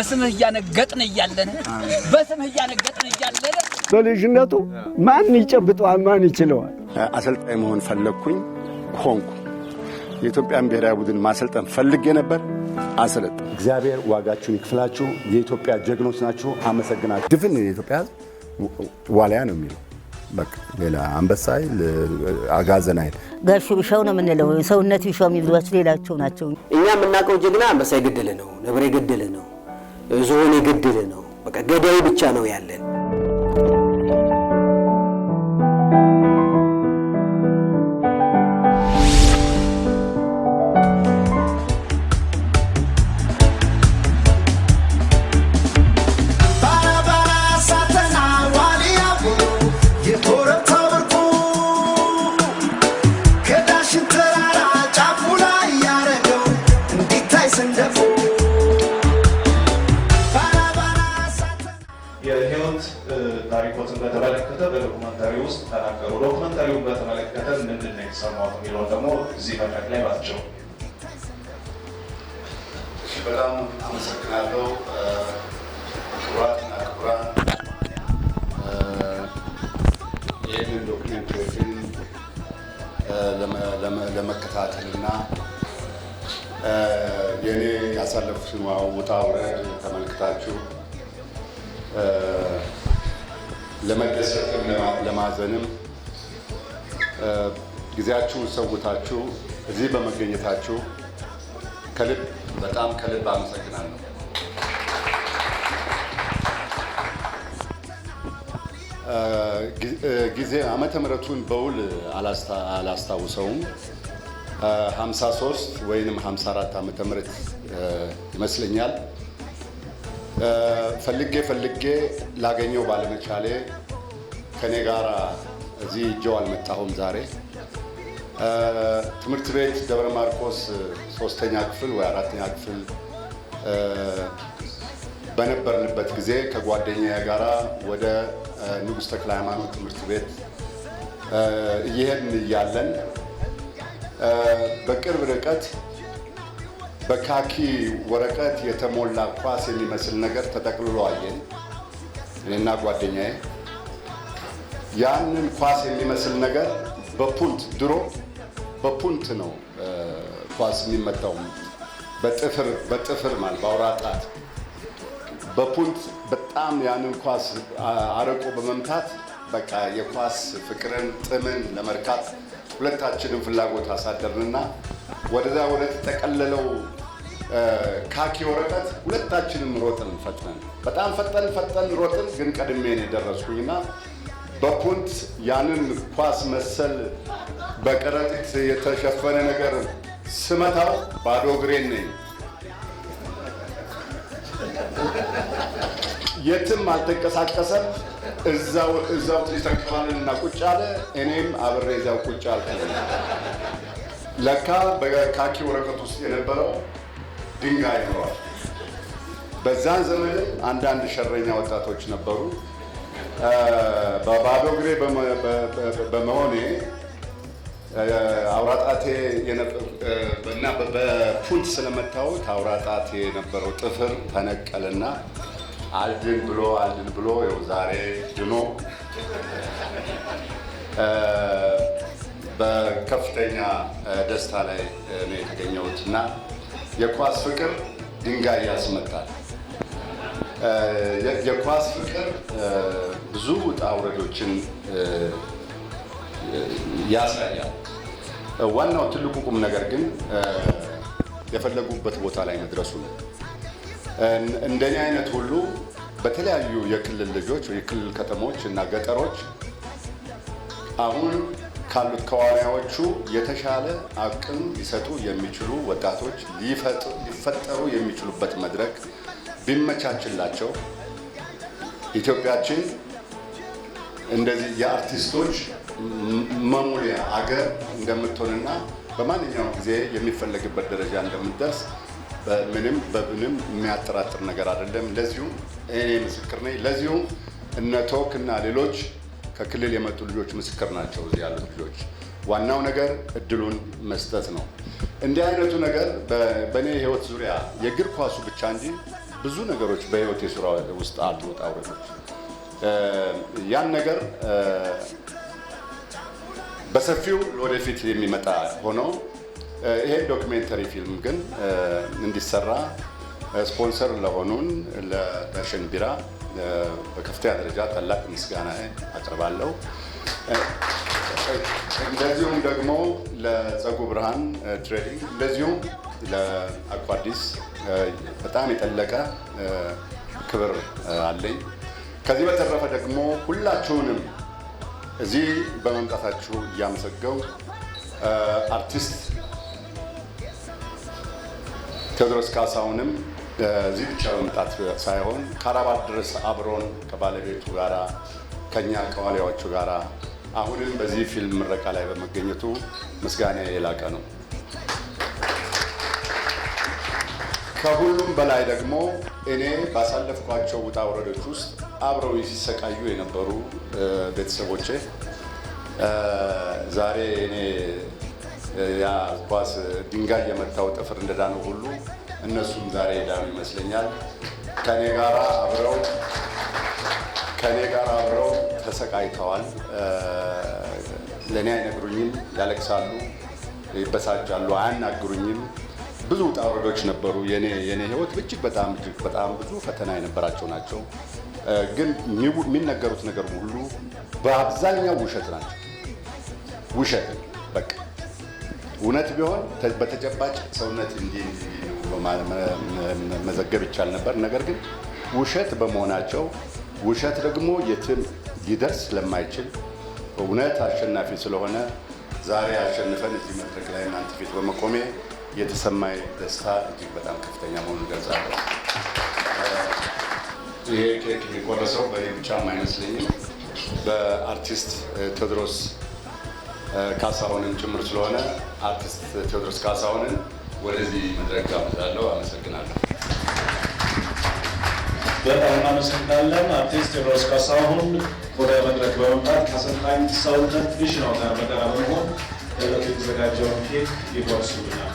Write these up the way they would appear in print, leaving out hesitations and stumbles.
በስምህ እያነገጥን እያለን በስምህ እያነገጥን እያለን በልጅነቱ ማን ይጨብጠዋል? ማን ይችለዋል? አሰልጣኝ መሆን ፈለኩኝ ሆንኩ። የኢትዮጵያን ብሔራዊ ቡድን ማሰልጠን ፈልጌ ነበር። አሰልጣኝ እግዚአብሔር ዋጋችሁን ይክፈላችሁ። የኢትዮጵያ ጀግኖች ናችሁ። አመሰግናለሁ። ድፍን የኢትዮጵያ ዋልያ ነው የሚለው በቃ ሌላ አንበሳ አይል አጋዘን አይል ጋሽ ቢሻው ነው የምንለው። ሰውነት ቢሻው የሚሏቸው ሌላቸው ናቸው። እኛ የምናውቀው ጀግና አንበሳ የገደለ ነው፣ ነብር የገደለ ነው፣ ዝሆን የገደለ ነው። በቃ ገዳይ ብቻ ነው ያለን። የህይወት ታሪኮትን በተመለከተ በዶክመንታሪ ውስጥ ተናገሩ። ዶክመንታሪውን በተመለከተ ምንድን ነው የተሰማው የሚለውን ደግሞ እዚህ መድረክ ላይ ባቸው። በጣም አመሰግናለሁ። ክቡራትና ክቡራን ይህንን ዶክመንታሪ ፊልም ለመከታተልና የእኔ ያሳለፉትን ውጣ ውረድ ተመልክታችሁ ለመደሰትም ለማዘንም ጊዜያችሁን ሰውታችሁ እዚህ በመገኘታችሁ ከልብ በጣም ከልብ አመሰግናለሁ። ጊዜ ዓመተ ምሕረቱን በውል አላስታውሰውም። 53 ወይንም 54 ዓመተ ምሕረት ይመስለኛል። ፈልጌ ላገኘው ባለመቻሌ ከኔ ጋር እዚህ እጀው አልመጣሁም። ዛሬ ትምህርት ቤት ደብረ ማርቆስ 3ኛ ክፍል ወይ 4ኛ ክፍል በነበርንበት ጊዜ ከጓደኛዬ ጋር ወደ ንጉሥ ተክለ ሃይማኖት ትምህርት ቤት እየሄድን እያለን በቅርብ ርቀት በካኪ ወረቀት የተሞላ ኳስ የሚመስል ነገር ተጠቅልሎ አየን። እኔና ጓደኛዬ ያንን ኳስ የሚመስል ነገር ድሮ በፑንት ነው ኳስ የሚመታው፣ በጥፍር ማለት በአውራ ጣት በፑንት በጣም ያንን ኳስ አረቆ በመምታት በቃ የኳስ ፍቅርን ጥምን ለመርካት ሁለታችንም ፍላጎት አሳደርንና ወደዛ ወደ ተጠቀለለው ካኪ ወረቀት ሁለታችንም ሮጥን። በጣም ፈጠን ሮጥን። ግን ቀድሜ ነው ደረስኩኝና በፑንት ያንን ኳስ መሰል በከረጢት የተሸፈነ ነገር ስመታው ባዶ እግሬን ነኝ። የትም አልተንቀሳቀሰም። እዛው ተከባለንና ቁጭ አለ። እኔም አብሬ እዛው ቁጭ አልኩኝ። ለካ በካኪ ወረቀት ውስጥ የነበረው ድንጋይ ነው። በዛን ዘመን አንዳንድ ሸረኛ ወጣቶች ነበሩ። በባዶ እግሬ በመሆኔ አውራጣቴ እና በፑንት ስለመታወት አውራጣቴ የነበረው ጥፍር ተነቀለና አልድን ብሎ ይኸው ዛሬ ድኖ በከፍተኛ ደስታ ላይ ነው የተገኘሁት እና የኳስ ፍቅር ድንጋይ ያስመታል። የኳስ ፍቅር ብዙ ውጣ ውረዶችን ያሳያል። ዋናው ትልቁ ቁም ነገር ግን የፈለጉበት ቦታ ላይ መድረሱ ነው። እንደኔ አይነት ሁሉ በተለያዩ የክልል ልጆች የክልል ከተሞች እና ገጠሮች አሁን ካሉት ከዋናዎቹ የተሻለ አቅም ሊሰጡ የሚችሉ ወጣቶች ሊፈጠሩ የሚችሉበት መድረክ ቢመቻችላቸው ኢትዮጵያችን እንደዚህ የአርቲስቶች መሙሊያ አገር እንደምትሆንና በማንኛውም ጊዜ የሚፈለግበት ደረጃ እንደምትደርስ በምንም የሚያጠራጥር ነገር አይደለም። ለዚሁም እኔ ምስክር ነኝ። ለዚሁም እነ ቶክ እና ሌሎች ከክልል የመጡ ልጆች ምስክር ናቸው። እዚህ ያሉት ልጆች ዋናው ነገር እድሉን መስጠት ነው። እንዲህ አይነቱ ነገር በእኔ ህይወት ዙሪያ የእግር ኳሱ ብቻ እንጂ ብዙ ነገሮች በህይወቴ ሱራ ውስጥ አሉ ውጣ ውረዶች። ያን ነገር በሰፊው ወደፊት የሚመጣ ሆኖ ይሄ ዶክሜንተሪ ፊልም ግን እንዲሰራ ስፖንሰር ለሆኑን ለዳሽን ቢራ በከፍተኛ ደረጃ ታላቅ ምስጋና አቀርባለሁ። እንደዚሁም ደግሞ ለፀጉር ብርሃን ትሬዲንግ እንደዚሁም ለአኳዲስ በጣም የጠለቀ ክብር አለኝ። ከዚህ በተረፈ ደግሞ ሁላችሁንም እዚህ በመምጣታችሁ እያመሰገው አርቲስት ቴዎድሮስ ካሳሁንም እዚህ ብቻ በመምጣት ሳይሆን ከአራባት ድረስ አብሮን ከባለቤቱ ጋራ ከኛ ከዋሊያዎቹ ጋራ አሁንም በዚህ ፊልም ምረቃ ላይ በመገኘቱ ምስጋና የላቀ ነው። ከሁሉም በላይ ደግሞ እኔ ባሳለፍኳቸው ውጣ ውረዶች ውስጥ አብረው ሲሰቃዩ የነበሩ ቤተሰቦቼ ዛሬ እኔ ያ ኳስ ድንጋይ የመታው ጥፍር እንደዳነው ሁሉ እነሱም ዛሬ ዳኑ ይመስለኛል። ከኔ ጋር አብረው ተሰቃይተዋል። ለኔ አይነግሩኝም፣ ያለቅሳሉ፣ ይበሳጫሉ፣ አያናግሩኝም። ብዙ ውጣ ውረዶች ነበሩ። የኔ ህይወት እጅግ በጣም ብዙ ፈተና የነበራቸው ናቸው። ግን የሚነገሩት ነገር ሁሉ በአብዛኛው ውሸት ናቸው። ውሸት በቃ እውነት ቢሆን በተጨባጭ ሰውነት እንዲህ መዘገብ ይቻል ነበር። ነገር ግን ውሸት በመሆናቸው ውሸት ደግሞ የትም ሊደርስ ስለማይችል እውነት አሸናፊ ስለሆነ ዛሬ አሸንፈን እዚህ መድረክ ላይ እናንተ ፊት በመቆሜ የተሰማኝ ደስታ እጅግ በጣም ከፍተኛ መሆኑን ገልጻለሁ። ይሄ ኬክ የሚቆረሰው በእኔ ብቻም አይመስለኝም በአርቲስት ቴዎድሮስ ካሳሁንን ጭምር ስለሆነ አርቲስት ቴዎድሮስ ካሳሁንን ወደዚህ መድረክ ጋብዛለሁ። አመሰግናለሁ። በጣም እናመሰግናለን። አርቲስት ቴዎድሮስ ካሳሁን ወደ መድረክ በመምጣት ከአሰልጣኝ ሰውነት ቢሽናው ጋር በጋራ በመሆን ለዕለቱ የተዘጋጀውን ኬክ ይቆርሱልናል።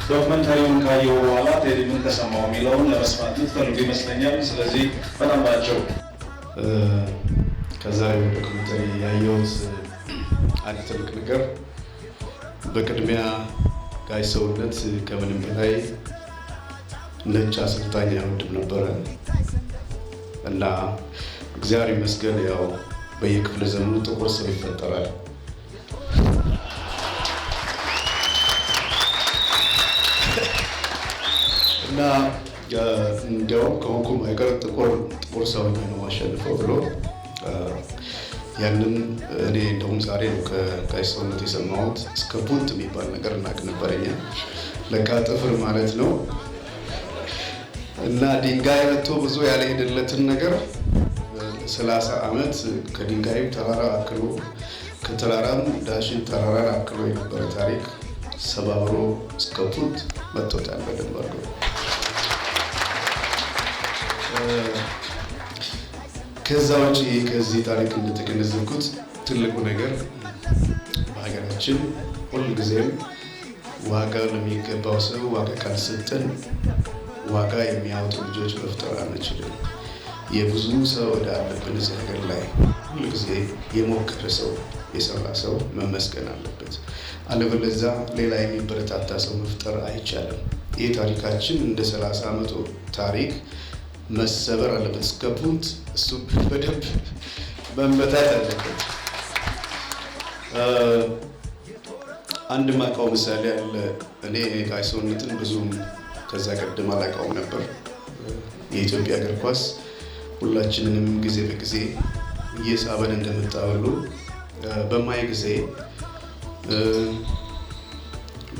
ዶክመንታሪውን ካየው በኋላ ቴዲ ምን ተሰማው የሚለውን ለመስማት የምትፈልጉ ይመስለኛል። ስለዚህ በጣም ባጭሩ ከዛሬው ዶክመንታሪ ያየሁት አንድ ትልቅ ነገር በቅድሚያ ጋሽ ሰውነት ከምንም በላይ ነጭ አሰልጣኝ አይወድም ነበረ እና እግዚአብሔር ይመስገን ያው በየክፍለ ዘመኑ ጥቁር ሰው ይፈጠራል እና እንዲያውም ከሆንኩም አይቀር ጥቁር ሰው ነው አሸንፈው ብሎ ያንን እኔ እንደውም ዛሬ ነው ከጋሽ ሰውነት የሰማሁት። እስከ ቡንት የሚባል ነገር እናቅ ነበረኛ ለካ ጥፍር ማለት ነው። እና ድንጋይ መጥቶ ብዙ ያልሄደለትን ነገር 30 ዓመት ከድንጋይም ተራራ አክሎ ከተራራም ዳሽን ተራራ አክሎ የነበረ ታሪክ ሰባብሮ እስከ ቡንት መጥቶታል በደንብ አድርጎ። ከዛ ውጪ ከዚህ ታሪክ እንደተገነዘብኩት ትልቁ ነገር በሀገራችን ሁልጊዜም ዋጋ ለሚገባው ሰው ዋጋ ካልሰጠን ዋጋ የሚያወጡ ልጆች መፍጠር አንችልም። የብዙ ሰው ዕዳ አለብን እዚህ ሀገር ላይ። ሁልጊዜ የሞከረ ሰው የሰራ ሰው መመስገን አለበት። አለበለዚያ ሌላ የሚበረታታ ሰው መፍጠር አይቻልም። ይህ ታሪካችን እንደ 30 ዓመቱ ታሪክ መሰበር አለበት እስከ ፑንት። እሱ በደንብ መመታት አለበት። አንድ ማውቀው ምሳሌ አለ። እኔ ጋሽ ሰውነትን ብዙም ከዛ ቀደም አላውቀውም ነበር። የኢትዮጵያ እግር ኳስ ሁላችንንም ጊዜ በጊዜ እየሳበን እንደመጣ ሁሉ በማይ ጊዜ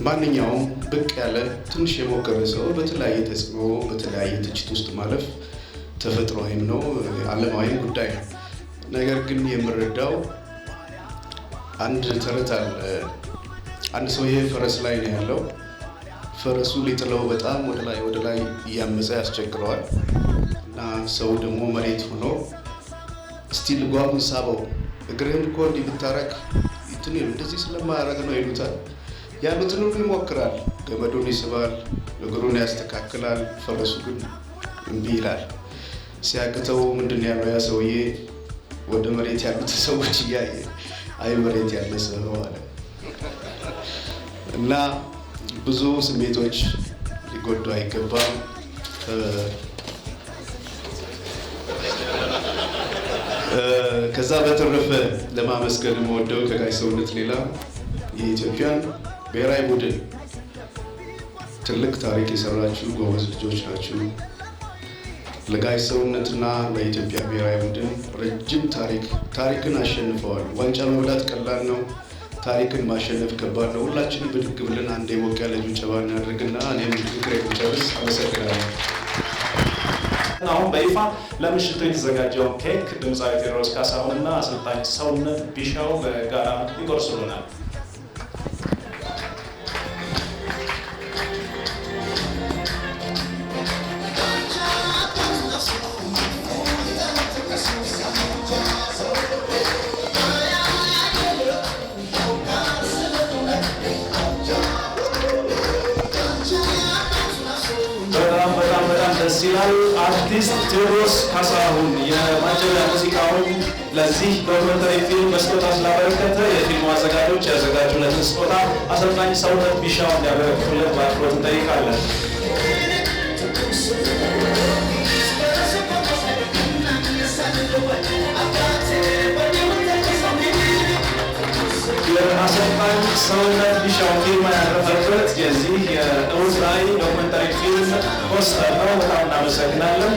ማንኛውም ብቅ ያለ ትንሽ የሞከረ ሰው በተለያየ ተጽዕኖ በተለያየ ትችት ውስጥ ማለፍ ተፈጥሯዊም ነው፣ ዓለማዊም ጉዳይ ነው። ነገር ግን የምረዳው አንድ ተረት አለ። አንድ ሰው ይሄ ፈረስ ላይ ነው ያለው። ፈረሱ ሊጥለው በጣም ወደ ላይ እያመፀ ያስቸግረዋል እና ሰው ደግሞ መሬት ሆኖ እስቲ ልጓሙን ሳበው፣ እግርህን እኮ እንዲህ ብታረግ እንደዚህ ስለማያረግ ነው ይሉታል። ያሉትን ሁሉ ይሞክራል። ገመዱን ይስባል፣ እግሩን ያስተካክላል። ፈረሱ ግን እምቢ ይላል። ሲያቅተው ምንድን ያለው ያ ሰውዬ ወደ መሬት ያሉት ሰዎች እያየ አይ መሬት ያለ ሰው አለ እና ብዙ ስሜቶች ሊጎዱ አይገባም። ከዛ በተረፈ ለማመስገን የምወደው ከጋሽ ሰውነት ሌላ የኢትዮጵያን ብሔራዊ ቡድን ትልቅ ታሪክ የሰራችሁ ጎበዝ ልጆች ናችሁ። ለጋሽ ሰውነትና ለኢትዮጵያ ብሔራዊ ቡድን ረጅም ታሪክን አሸንፈዋል። ዋንጫ መብላት ቀላል ነው፣ ታሪክን ማሸነፍ ከባድ ነው። ሁላችንም ብድግ ብለን አንዴ ሞቅ ያለ ጭብጨባ እናድርግና እኔም ንግግሬ ብጨርስ አመሰግናለሁ። አሁን በይፋ ለምሽቱ የተዘጋጀውን ኬክ ድምፃዊ ቴዎድሮስ ካሳሁንና አሰልጣኝ ሰውነት ቢሻው በጋራ ይቆርሱልናል። ደስ ይላል። አርቲስት ቴዎድሮስ ካሳሁን የማጀቢያ ሙዚቃውን ለዚህ ዶክመንተሪ ፊልም በስጦታ ስላበረከተ የፊልሙ አዘጋጆች ያዘጋጁለትን ስጦታ አሰልጣኝ ሰውነት ቢሻው እንዲያበረክቱለት በአክብሮት እንጠይቃለን። የአሰልጣኝ ሰውነት ቢሻው ፊርማ ያረፈበት የዚህ የእውት ላይ ዶክመንተሪ ፊልም ፖስተር ነው። በጣም እናመሰግናለን።